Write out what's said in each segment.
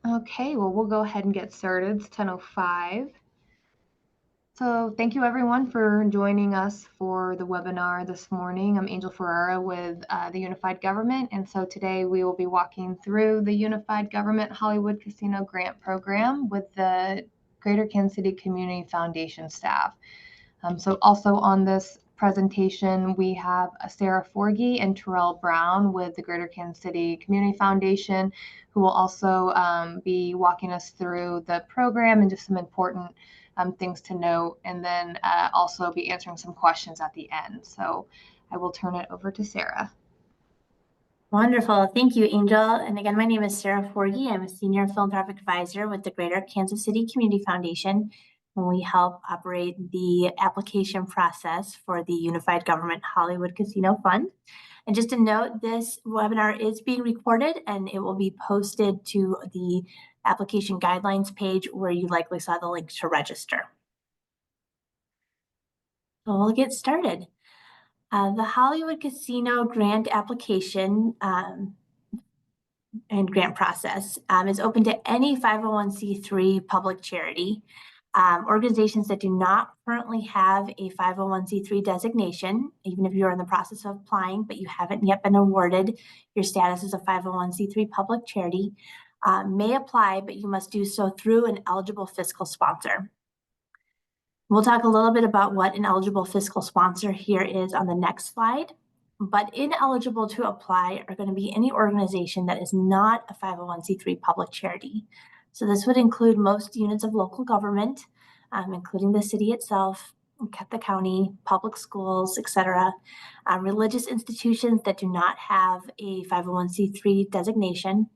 Okay, well, we'll go ahead and get started. It's 10:05. So thank you everyone for joining us for the webinar this morning. I'm Angel Ferrara with the Unified Government, and so today we will be walking through the Unified Government Hollywood Casino Grant Program with the Greater Kansas City Community Foundation staff. So also on this presentation, we have Sarah Forgy and Terrell Brown with the Greater Kansas City Community Foundation, who will also be walking us through the program and just some important things to note, and then also be answering some questions at the end. So I will turn it over to Sarah. Wonderful. Thank you, Angel. And again, my name is Sarah Forgy. I'm a Senior Philanthropic Advisor with the Greater Kansas City Community Foundation, and we help operate the application process for the Unified Government Hollywood Casino Fund. And just to note, this webinar is being recorded and it will be posted to the application guidelines page where you likely saw the link to register. So we'll get started. The Hollywood Casino grant application and grant process is open to any 501c3 public charity. Organizations that do not currently have a 501c3 designation, even if you're in the process of applying, but you haven't yet been awarded your status as a 501c3 public charity, may apply, but you must do so through an eligible fiscal sponsor. We'll talk a little bit about what an eligible fiscal sponsor here is on the next slide. But ineligible to apply are going to be any organization that is not a 501c3 public charity. So this would include most units of local government, including the city itself, the county, public schools, etc. Religious institutions that do not have a 501c3 designation,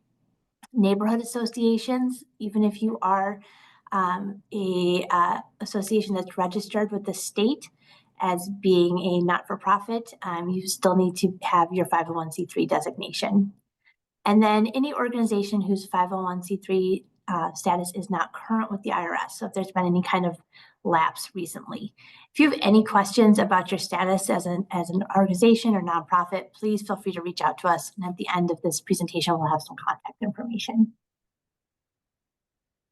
neighborhood associations, even if you are a association that's registered with the state as being a not-for-profit, you still need to have your 501c3 designation. And then any organization whose 501c3 status is not current with the IRS. So if there's been any kind of lapse recently. If you have any questions about your status as an organization or nonprofit, please feel free to reach out to us. And at the end of this presentation, we'll have some contact information.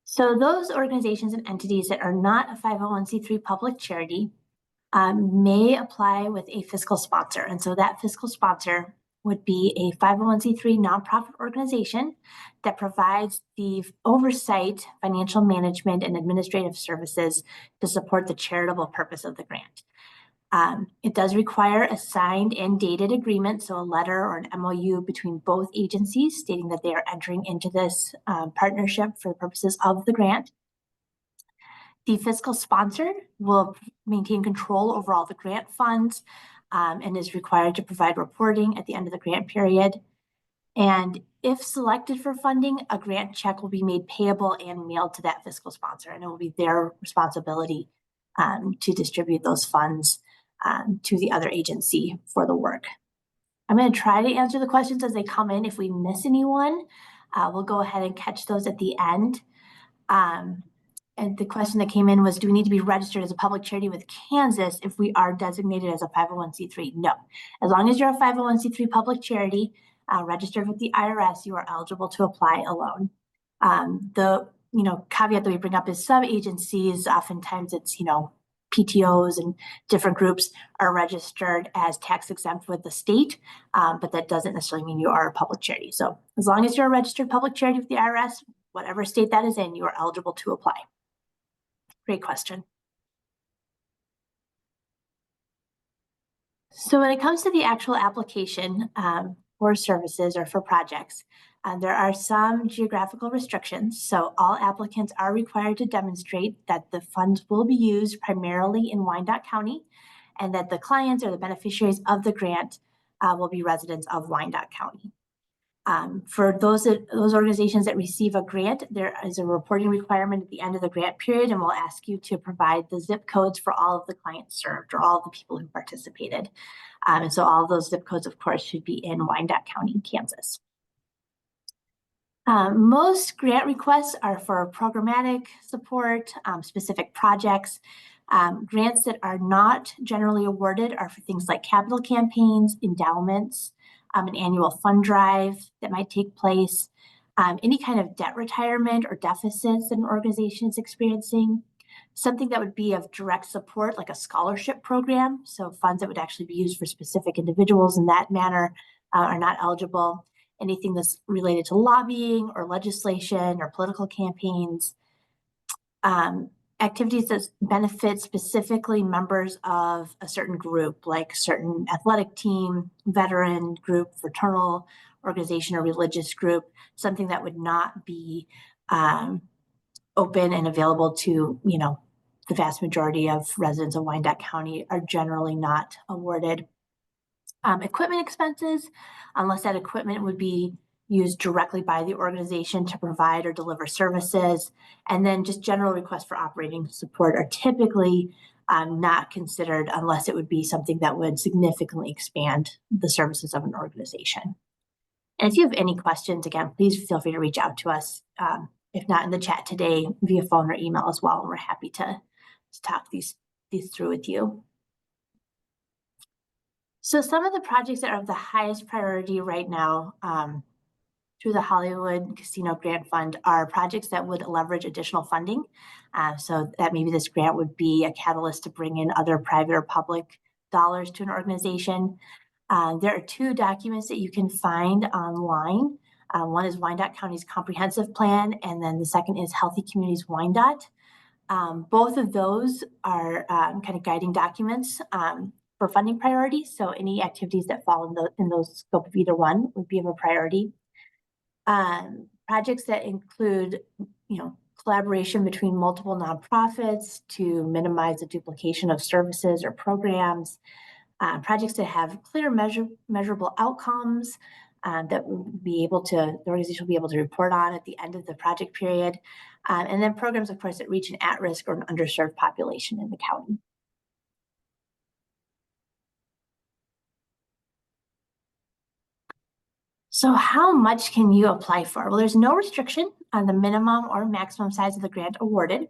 So those organizations and entities that are not a 501c3 public charity may apply with a fiscal sponsor. And so that fiscal sponsor would be a 501c3 nonprofit organization that provides the oversight, financial management, and administrative services to support the charitable purpose of the grant. It does require a signed and dated agreement, so a letter or an MOU between both agencies stating that they are entering into this partnership for the purposes of the grant. The fiscal sponsor will maintain control over all the grant funds and is required to provide reporting at the end of the grant period. And if selected for funding, a grant check will be made payable and mailed to that fiscal sponsor, and it will be their responsibility to distribute those funds to the other agency for the work. I'm going to try to answer the questions as they come in. If we miss anyone, we'll go ahead and catch those at the end. And the question that came in was, do we need to be registered as a public charity with Kansas if we are designated as a 501c3? No. As long as you're a 501c3 public charity registered with the IRS, you are eligible to apply alone. The caveat that we bring up is some agencies, oftentimes it's PTOs and different groups are registered as tax exempt with the state, but that doesn't necessarily mean you are a public charity. So as long as you're a registered public charity with the IRS, whatever state that is in, you are eligible to apply. Great question. So when it comes to the actual application for services or for projects, there are some geographical restrictions. So all applicants are required to demonstrate that the funds will be used primarily in Wyandotte County and that the clients or the beneficiaries of the grant will be residents of Wyandotte County. For those organizations that receive a grant, there is a reporting requirement at the end of the grant period, and we'll ask you to provide the zip codes for all of the clients served or all of the people who participated. And so all of those zip codes, of course, should be in Wyandotte County, Kansas. Most grant requests are for programmatic support, specific projects. Grants that are not generally awarded are for things like capital campaigns, endowments, an annual fund drive that might take place, any kind of debt retirement or deficits that an organization is experiencing, something that would be of direct support, like a scholarship program. So funds that would actually be used for specific individuals in that manner are not eligible. Anything that's related to lobbying or legislation or political campaigns. Activities that benefit specifically members of a certain group, like certain athletic team, veteran group, fraternal organization, or religious group, something that would not be open and available to, the vast majority of residents of Wyandotte County are generally not awarded. Equipment expenses, unless that equipment would be used directly by the organization to provide or deliver services. And then just general requests for operating support are typically not considered unless it would be something that would significantly expand the services of an organization. And if you have any questions, again, please feel free to reach out to us. If not in the chat today, via phone or email as well. And we're happy to talk these through with you. So some of the projects that are of the highest priority right now through the Hollywood Casino Grant Fund are projects that would leverage additional funding. So that maybe this grant would be a catalyst to bring in other private or public dollars to an organization. There are two documents that you can find online. One is Wyandotte County's comprehensive plan, and then the second is Healthy Communities Wyandotte. Both of those are kind of guiding documents for funding priorities. So any activities that fall in those scope of either one would be of a priority. Projects that include, collaboration between multiple nonprofits to minimize the duplication of services or programs. Projects that have clear measurable outcomes that the organization will be able to report on at the end of the project period. And then programs, of course, that reach an at-risk or an underserved population in the county. So how much can you apply for? Well, there's no restriction on the minimum or maximum size of the grant awarded.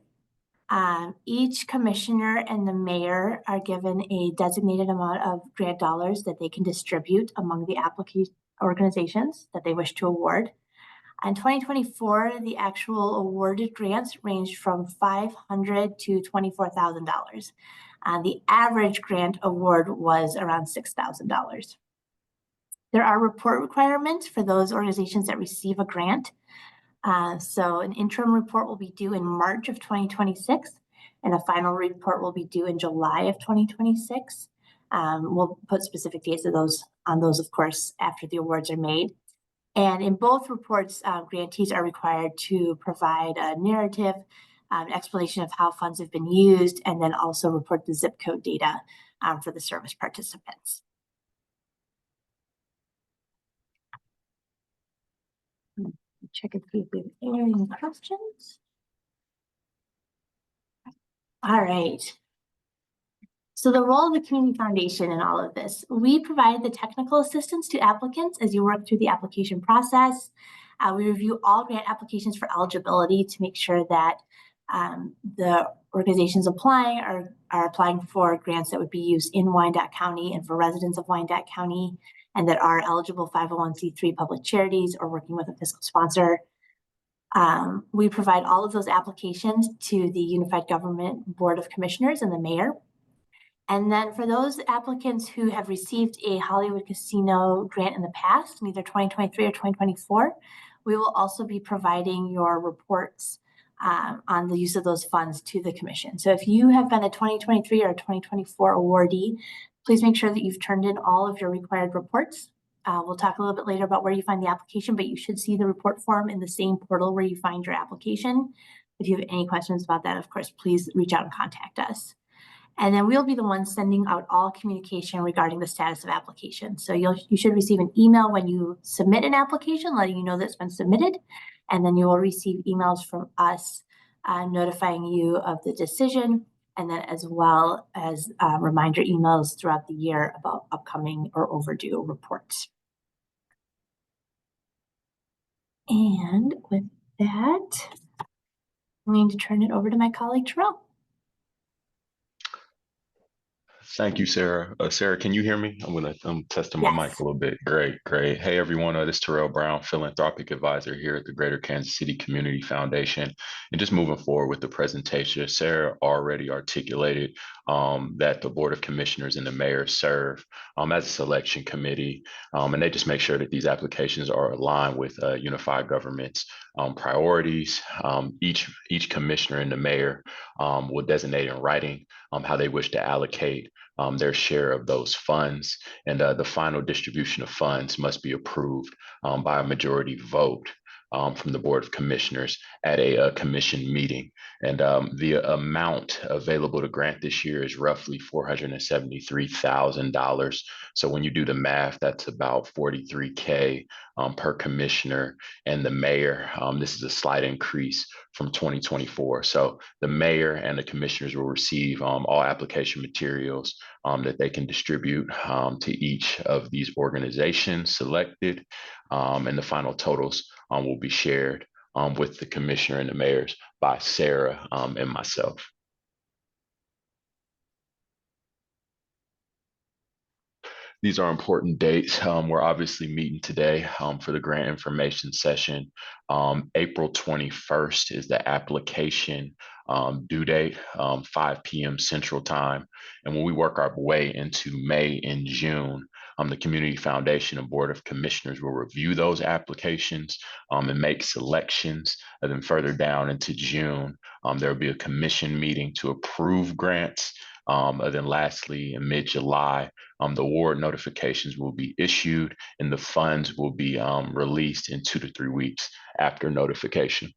Each commissioner and the mayor are given a designated amount of grant dollars that they can distribute among the applicant organizations that they wish to award. In 2024, the actual awarded grants ranged from $500 to $24,000. The average grant award was around $6,000. There are report requirements for those organizations that receive a grant. So an interim report will be due in March of 2026, and a final report will be due in July of 2026. We'll put specific dates on those, of course, after the awards are made. And in both reports, grantees are required to provide a narrative, an explanation of how funds have been used, and then also report the zip code data for the service participants. Check and see if we have any questions. All right. So the role of the Community Foundation in all of this, we provide the technical assistance to applicants as you work through the application process. We review all grant applications for eligibility to make sure that the organizations applying are applying for grants that would be used in Wyandotte County and for residents of Wyandotte County, and that are eligible 501c3 public charities or working with a fiscal sponsor. We provide all of those applications to the Unified Government Board of Commissioners and the mayor. And then for those applicants who have received a Hollywood Casino grant in the past, in either 2023 or 2024, we will also be providing your reports on the use of those funds to the commission. So if you have been a 2023 or 2024 awardee, please make sure that you've turned in all of your required reports. We'll talk a little bit later about where you find the application, but you should see the report form in the same portal where you find your application. If you have any questions about that, of course, please reach out and contact us. And then we'll be the ones sending out all communication regarding the status of application. So you should receive an email when you submit an application, letting you know that it's been submitted. And then you will receive emails from us notifying you of the decision, and then as well as reminder emails throughout the year about upcoming or overdue reports. And with that, I'm going to turn it over to my colleague, Terrell. Thank you, Sarah. Sarah, can you hear me? I'm testing my mic Yes. a little bit. Great, great. Hey, everyone. This is Terrell Brown, philanthropic advisor here at the Greater Kansas City Community Foundation. And just moving forward with the presentation, Sarah already articulated that the Board of Commissioners and the mayor serve as a selection committee, and they just make sure that these applications are aligned with unified government's priorities. Each commissioner and the mayor will designate in writing how they wish to allocate their share of those funds. And the final distribution of funds must be approved by a majority vote from the Board of Commissioners at a commission meeting. And the amount available to grant this year is roughly $473,000. So when you do the math, that's about 43K per commissioner and the mayor. This is a slight increase from 2024. So the mayor and the commissioners will receive all application materials that they can distribute to each of these organizations selected, and the final totals will be shared with the commissioner and the mayors by Sarah and myself. These are important dates. We're obviously meeting today for the grant information session. April 21st is the application due date, 5 p.m. Central Time. And when we work our way into May and June, the Community Foundation and Board of Commissioners will review those applications and make selections. And then further down into June, there will be a commission meeting to approve grants. And then lastly, in mid-July, the award notifications will be issued and the funds will be released in 2 to 3 weeks after notification.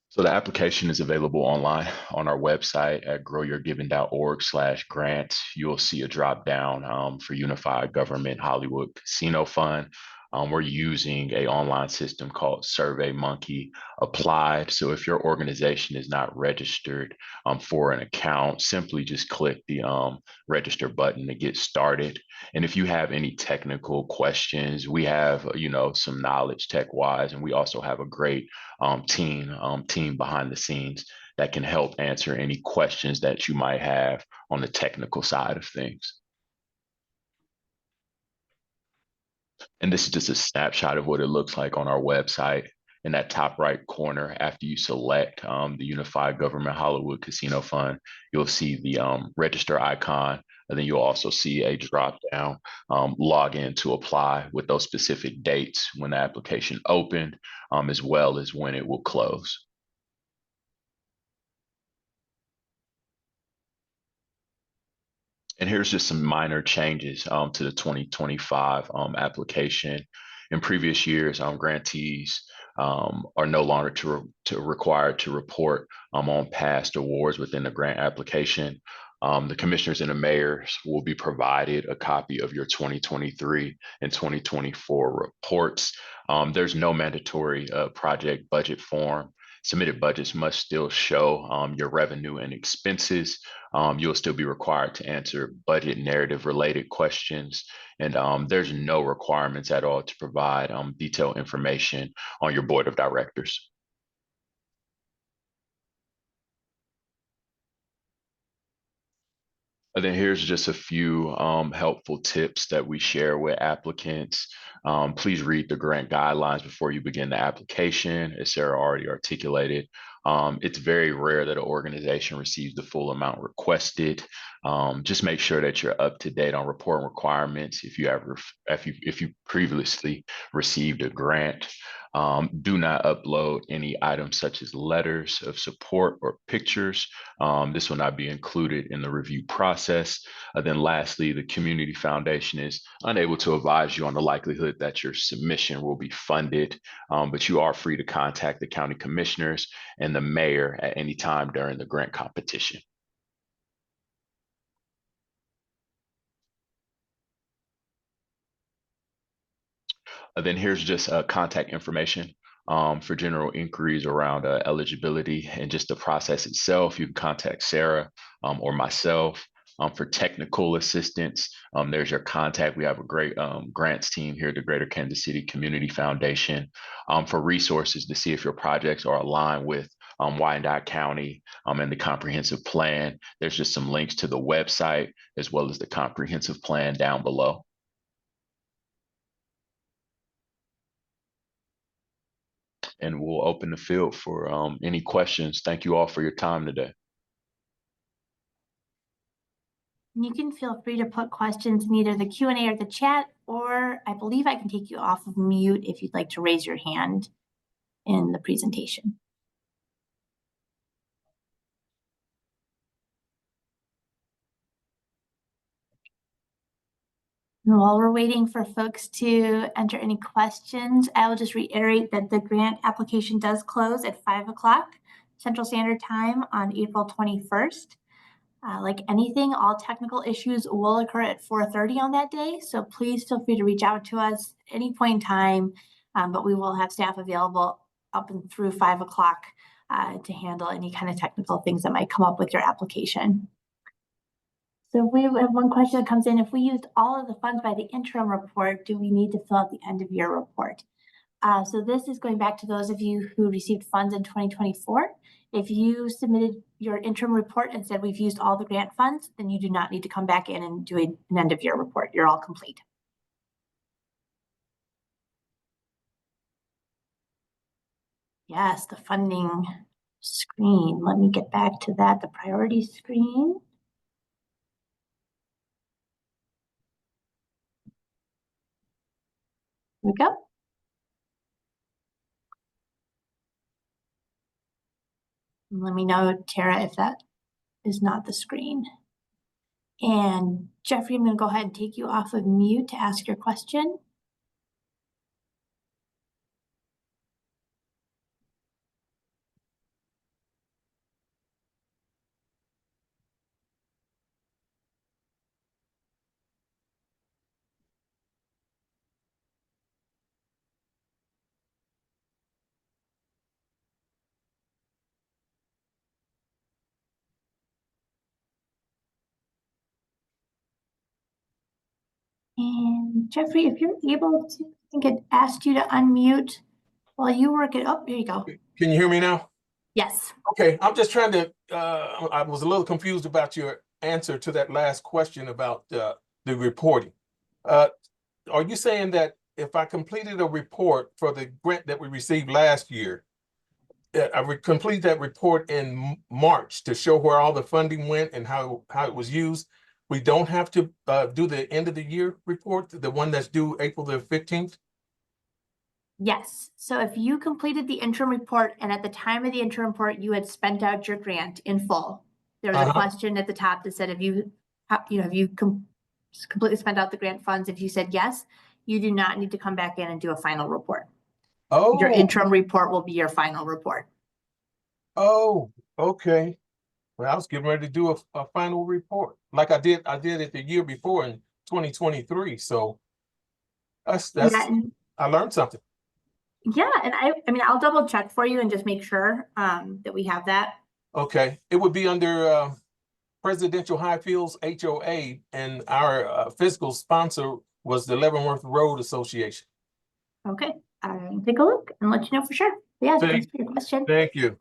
So the application is available online on our website at growyourgiving.org/grants. You'll see a drop down for Unified Government Hollywood Casino Fund. We're using an online system called SurveyMonkey Applied. So if your organization is not registered for an account, simply just click the register button to get started. And if you have any technical questions, we have, some knowledge tech-wise, and we also have a great team behind the scenes that can help answer any questions that you might have on the technical side of things. And this is just a snapshot of what it looks like on our website. In that top right corner, after you select the Unified Government Hollywood Casino Fund, you'll see the register icon, and then you'll also see a drop down login to apply with those specific dates when the application opened, as well as when it will close. And here's just some minor changes to the 2025 application. In previous years, grantees are no longer required to report on past awards within the grant application. The commissioners and the mayors will be provided a copy of your 2023 and 2024 reports. There's no mandatory project budget form. Submitted budgets must still show your revenue and expenses. You'll still be required to answer budget narrative related questions. And there's no requirements at all to provide detailed information on your board of directors. And then here's just a few helpful tips that we share with applicants. Please read the grant guidelines before you begin the application, as Sarah already articulated. It's very rare that an organization receives the full amount requested. Just make sure that you're up to date on reporting requirements if you previously received a grant. Do not upload any items such as letters of support or pictures. This will not be included in the review process. Then lastly, the Community Foundation is unable to advise you on the likelihood that your submission will be funded, but you are free to contact the county commissioners and the mayor at any time during the grant competition. Then here's just contact information for general inquiries around eligibility and just the process itself. You can contact Sarah or myself. For technical assistance, there's your contact. We have a great grants team here at the Greater Kansas City Community Foundation. For resources to see if your projects are aligned with Wyandotte County, and the comprehensive plan. There's just some links to the website as well as the comprehensive plan down below. And we'll open the field for any questions. Thank you all for your time today. You can feel free to put questions in either the Q&A or the chat, or I believe I can take you off of mute if you'd like to raise your hand in the presentation. And while we're waiting for folks to enter any questions, I will just reiterate that the grant application does close at 5 o'clock Central Standard Time on April 21st. Like anything, all technical issues will occur at 4:30 on that day. So please feel free to reach out to us at any point in time, but we will have staff available up and through 5 o'clock to handle any kind of technical things that might come up with your application. So we have one question that comes in. If we used all of the funds by the interim report, do we need to fill out the end of year report? So this is going back to those of you who received funds in 2024. If you submitted your interim report and said we've used all the grant funds, then you do not need to come back in and do an end of year report. You're all complete. Yes, the funding screen. Let me get back to that, the priority screen. Here we go. Let me know, Tara, if that is not the screen. And Jeffrey, I'm going to go ahead and take you off of mute to ask your question. And Jeffrey, if you're able to, I think it asked you to unmute while you work it up. There you go. Can you hear me now? Yes. Okay, I'm just trying to, I was a little confused about your answer to that last question about the reporting. Are you saying that if I completed a report for the grant that we received last year, I would complete that report in March to show where all the funding went and how it was used? We don't have to do the end of the year report, the one that's due April the 15th? Yes. So if you completed the interim report and at the time of the interim report, you had spent out your grant in full, there was a question at the top that said, have you completely spent out the grant funds? If you said yes, you do not need to come back in and do a final report. Oh, your interim report will be your final report. Oh, okay. Well, I was getting ready to do a final report like I did it the year before in 2023. So that's Yeah, I learned something. Yeah, and I mean, I'll double check for you and just make sure that we have that. Okay, it would be under Presidential Highfields HOA, and our fiscal sponsor was the Leavenworth Road Association. Okay, I'll take a look and let you know for sure. Yeah, thanks for your question. Thank you.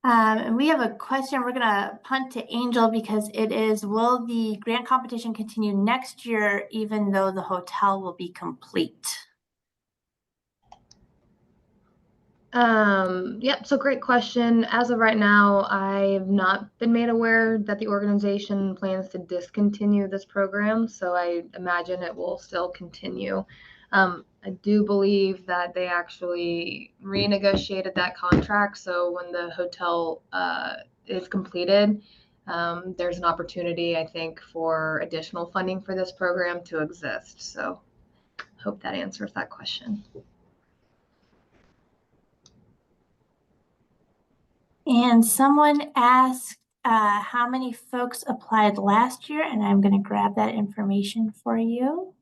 And we have a question we're gonna punt to Angel because it is, will the grant competition continue next year even though the hotel will be complete? Yep, so great question. As of right now, I've not been made aware that the organization plans to discontinue this program, so I imagine it will still continue. I do believe that they actually renegotiated that contract, so when the hotel is completed, there's an opportunity, I think, for additional funding for this program to exist. So hope that answers that question. And someone asked how many folks applied last year, and I'm going to grab that information for you.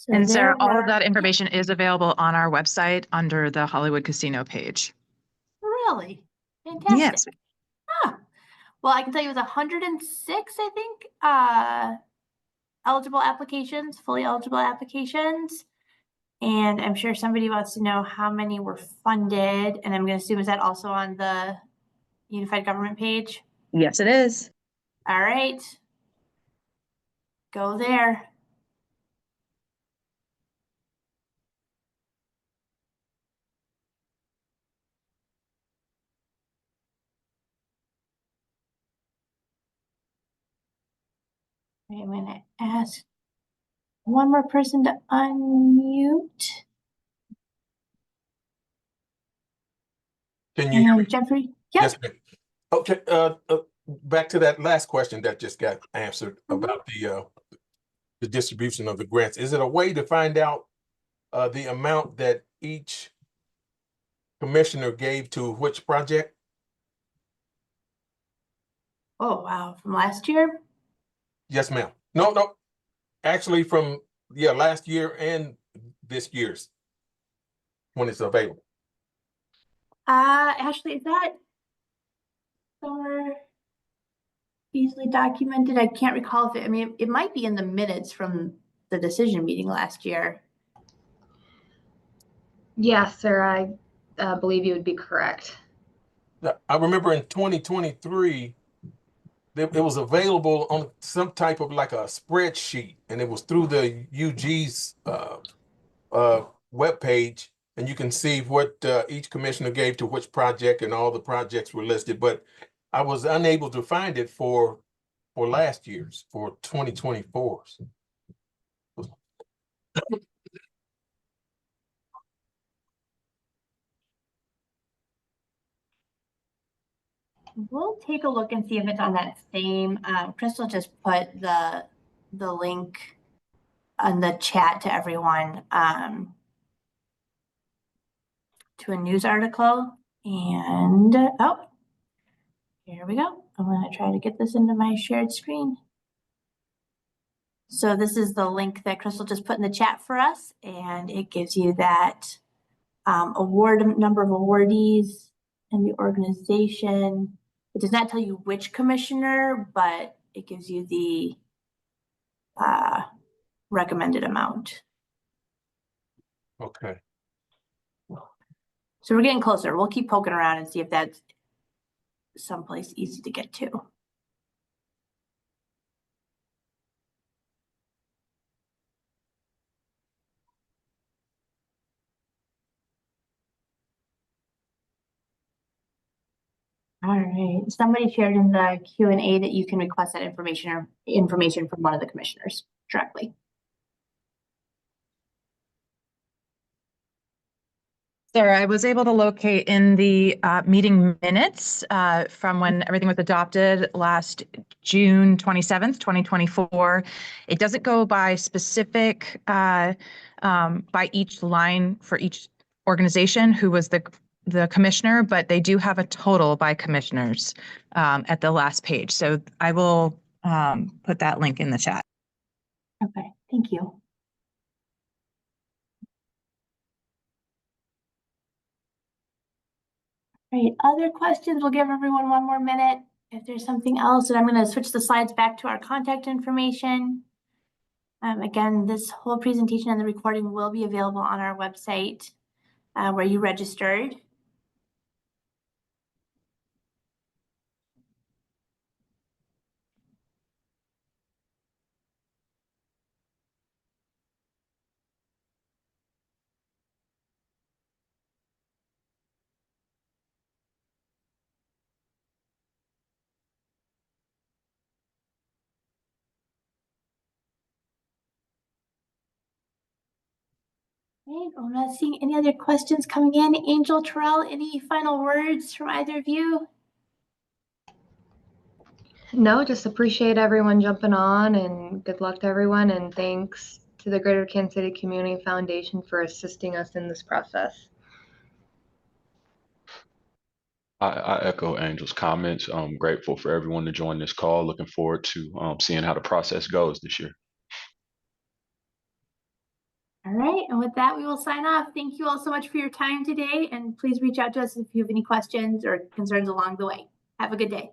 So And Sarah, there all of were- that information is available on our website under the Hollywood Casino page. Really? Fantastic. Yes. Ah. Well, I can tell you it was 106, I think, eligible applications, fully eligible applications. And I'm sure somebody wants to know how many were funded. And I'm going to assume, is that also on the Unified Government page? Yes, it is. All right. Go there. I'm going to ask one more person to unmute. Can you hear me? And Jeffrey, yep. Yes, ma'am. Okay, back to that last question that just got answered about the distribution of the grants. Is it a way to find out the amount that each commissioner gave to which project? Oh, wow. From last year? Yes, ma'am. No. Actually, from last year and this year's when it's available. Ashley, is that somewhere easily documented? I can't recall if it, I mean, it might be in the minutes from the decision meeting last year. Yes, sir. I believe you would be correct. I remember in 2023, it was available on some type of like a spreadsheet, and it was through the UG's webpage, and you can see what each commissioner gave to which project, and all the projects were listed. But I was unable to find it for last year's, for 2024's. We'll take a look and see if it's on that same, Crystal just put the link on the chat to everyone, to a news article. And, oh, here we go. I'm going to try to get this into my shared screen. So this is the link that Crystal just put in the chat for us, and it gives you that number of awardees and the organization. It does not tell you which commissioner, but it gives you the recommended amount. Okay. So we're getting closer. We'll keep poking around and see if that's someplace easy to get to. All right. Somebody shared in the Q&A that you can request that information from one of the commissioners directly. Sarah, I was able to locate in the meeting minutes from when everything was adopted last June 27th, 2024. It doesn't go by specific by each line for each organization who was the commissioner, but they do have a total by commissioners at the last page. So I will put that link in the chat. Okay, thank you. All right, other questions? We'll give everyone one more minute. If there's something else, and I'm going to switch the slides back to our contact information. Again, this whole presentation and the recording will be available on our website where you registered. Right, I'm not seeing any other questions coming in. Angel, Terrell, any final words from either of you? No, just appreciate everyone jumping on, and good luck to everyone. And thanks to the Greater Kansas City Community Foundation for assisting us in this process. I echo Angel's comments. I'm grateful for everyone to join this call. Looking forward to seeing how the process goes this year. All right, and with that, we will sign off. Thank you all so much for your time today, and please reach out to us if you have any questions or concerns along the way. Have a good day.